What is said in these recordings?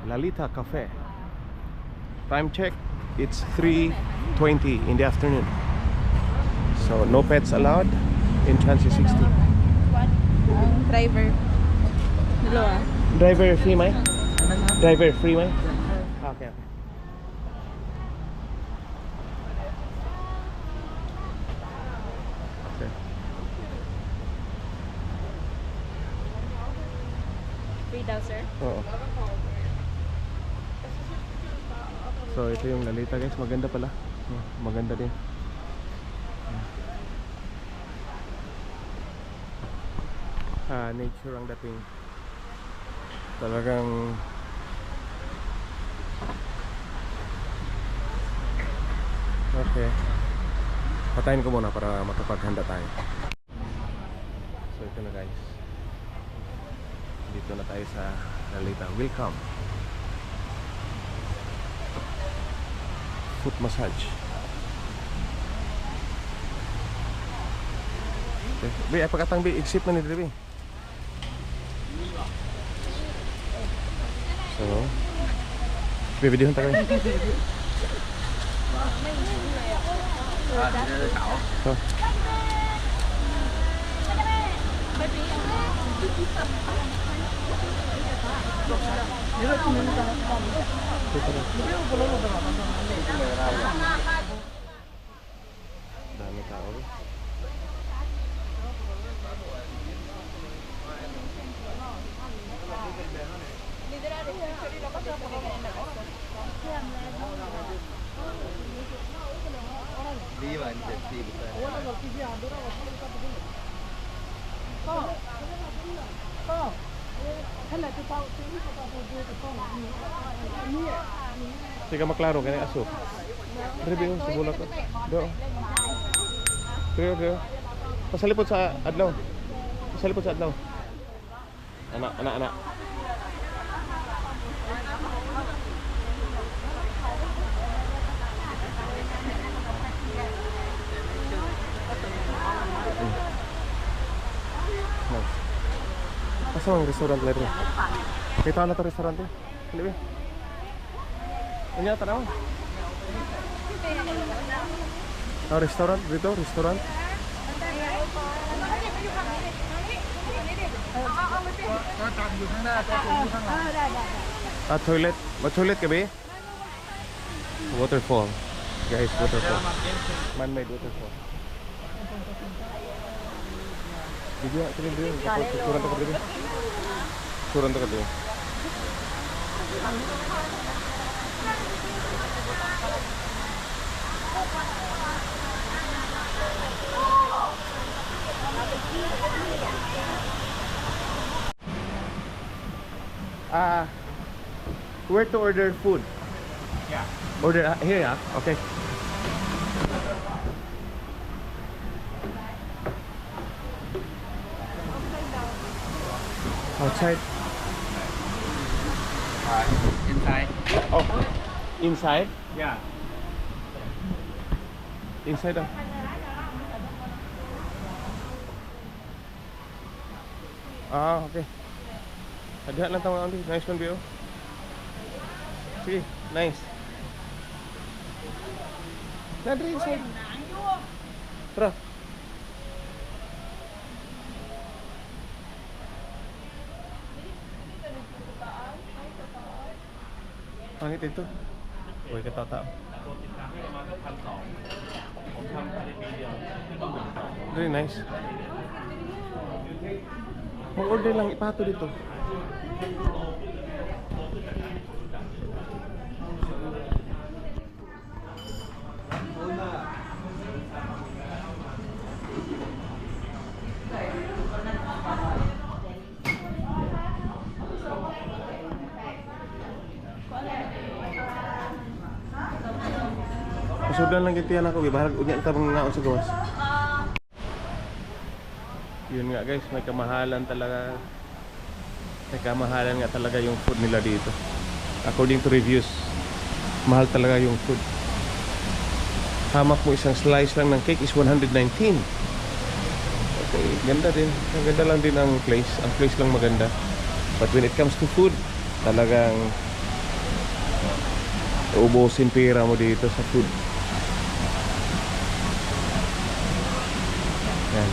Lalita Cafe. Time check, it's 3:20 in the afternoon. So no pets allowed. Entrance is 60. Ang driver. Dalawa. Driver free may? Driver free may? Okay. Okay. Free daw, sir. Oo. So ito yung Lalita guys, maganda pala. Maganda din. Nature ang dating. Talagang okay. Patayin ko muna para makapaghanda tayo. So ito na guys. Dito na tayo sa Lalita. Welcome. Foot massage. Okay. Bi, ay pagkatang bi, exit na ni Dre. So, bibidyohan tayo. So. Dami tao. Sige maklaro kaya aso. Review sa bulak ko. Do. Pero. Pasalipot sa adlaw. Pasalipot sa adlaw. Anak. Asa ang restaurant lagi? Kita na to restaurant eh. Dili ba? Unya tanaw. Restaurant dito, restaurant. Toilet. Toilet ka ba? Waterfall. Guys, waterfall. Man-made waterfall. Video atin din. Turun to ka. Turun to ka. Where to order food? Yeah. Order here, yeah? Okay. Outside? Inside. Oh, inside? Yeah. Inside daw. Okay. Hadihan lang tawag ang nice one view. Sige, nice. Nadri inside. Tara. Pangit ito. Uy, katata. Very nice. Mag-order lang ipato dito. Pasudan lang gitiyan ako, bahalag unya ta mga ngaon sa gawas. Yun nga guys, may kamahalan talaga. May kamahalan nga talaga yung food nila dito. According to reviews, mahal talaga yung food. Hamak mo isang slice lang ng cake is 119. Okay, ganda din. Ang ganda lang din ang place. Ang place lang maganda. But when it comes to food, talagang Ubusin pera mo dito sa food. Yan.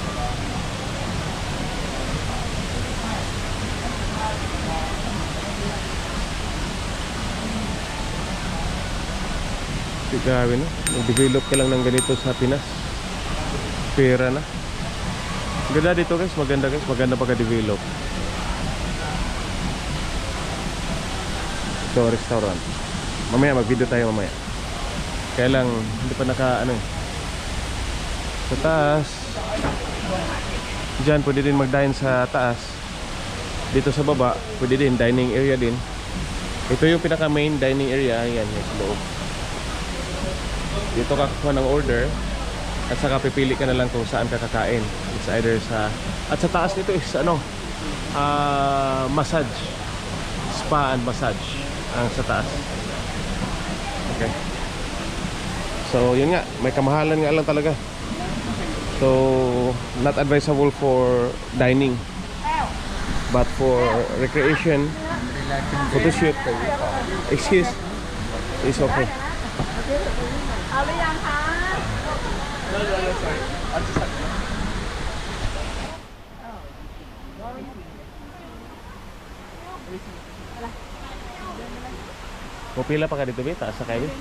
Grabe no, mag-develop ka lang ng ganito sa Pinas, pera na. Ganda dito guys, maganda guys, maganda pagka-develop. Ito restaurant. Mamaya mag-video tayo mamaya. Kaya lang hindi pa naka ano eh. Sa taas diyan pwede din mag-dine sa taas. Dito sa baba pwede din, dining area din. Ito yung pinaka main dining area. Ayan yung loob. Dito ka kukuha ng order at saka pipili ka na lang kung saan ka kakain. It's either sa, at sa taas nito is ano, massage, spa and massage ang sa taas. Okay. So yun nga, may kamahalan nga lang talaga. So not advisable for dining, but for recreation, photoshoot, excuse, is okay. Pila pa ka dito, be? Taas na kayo, be?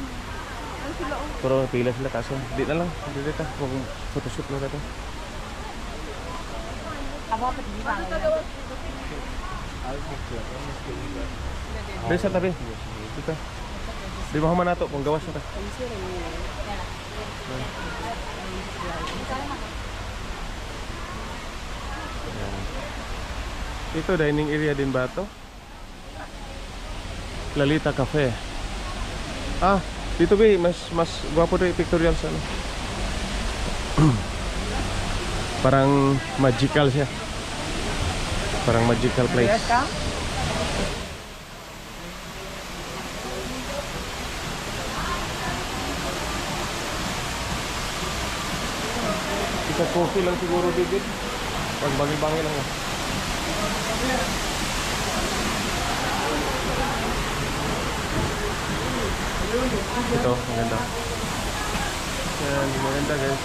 Pero pila sila kaso. Di na lang. Di ka. Kung photoshoot mo ka ito. Be, sa tabi. Dito. Di mo naman nato kung gawas na ka. Ito, dining area din ba ito? Lalita Cafe. Ah, dito ba mas gwapo rin pictorial sa ano. Parang magical siya. Parang magical place. Isa coffee lang siguro dito. Pag bangi-bangi lang. Ito, maganda. Yan, maganda guys.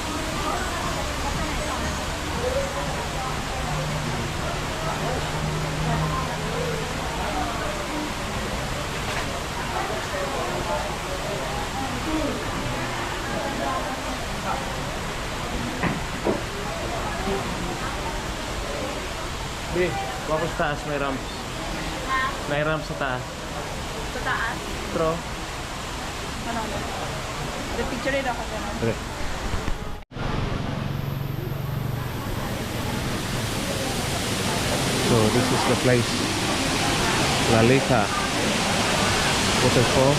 Di, wako sa taas, may ramps. May ramps sa taas. Sa taas? Pero, Ano? The picture rin ako gano'n. okay. So this is the place, Lalita Waterfall.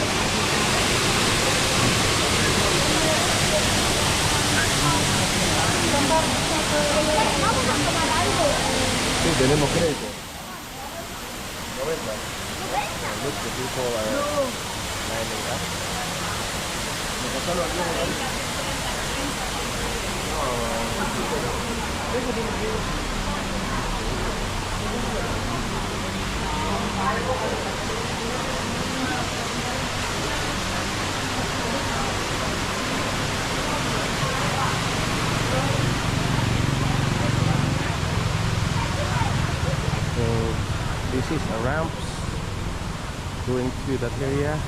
Sí, tenemos crédito. 90. Look, the people are lining up. So this is a ramps going to that area.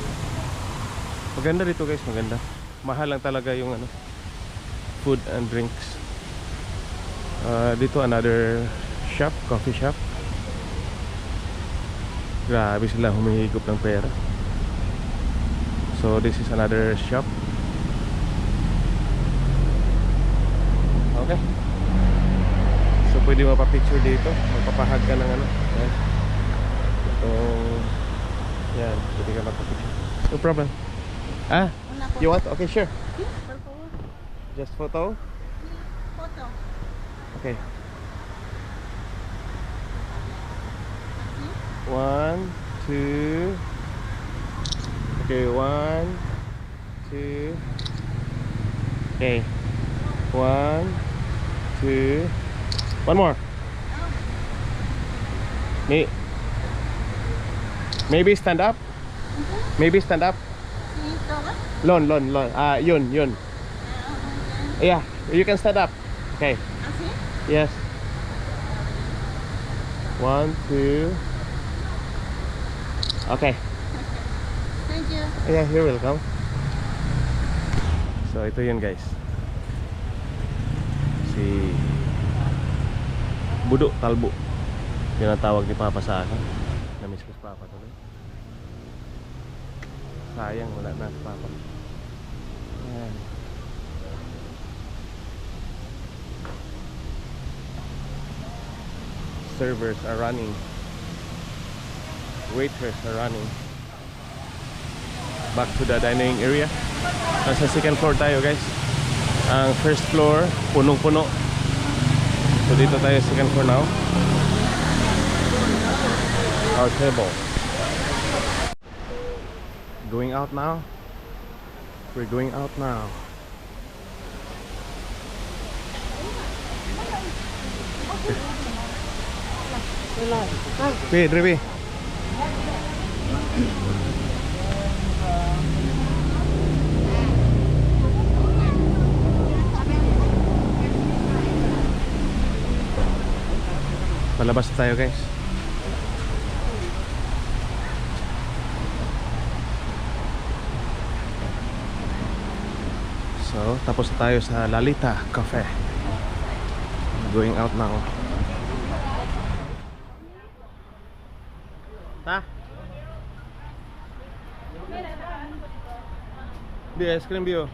Maganda dito guys, maganda. Mahal lang talaga yung ano, food and drinks. Dito another shop, coffee shop. Grabe sila humihigop ng pera. So this is another shop. Okay. So pwede mapapicture dito. Magpapahag ka ng ano. Yan. Yan, pwede ka magpapicture. No problem. Ah, you want? Okay, sure. Just photo? Photo. Okay. 1, 2. Okay, 1, 2. Okay. 1, 2. One more. Maybe stand up. Maybe stand up. Ito ba? Lon. Yun. Yeah, you can stand up. Okay. Asi? Yes. 1, 2. Okay. Thank you. Yeah, you're welcome. So ito yun guys. Si Budo Talbo. Yun ang tawag ni Papa sa akin. Namiss ko si Papa tuloy. Sayang wala na si Papa. Ayan. Servers are running. Waiters are running. Back to the dining area. Nasa second floor tayo guys. Ang first floor punong-puno. So dito tayo second floor now. Our table. Going out now. We're going out now. Revi. Palabas na tayo guys. So, tapos na tayo sa Lalita Cafe. Going out now. Ta? Di, ice cream view.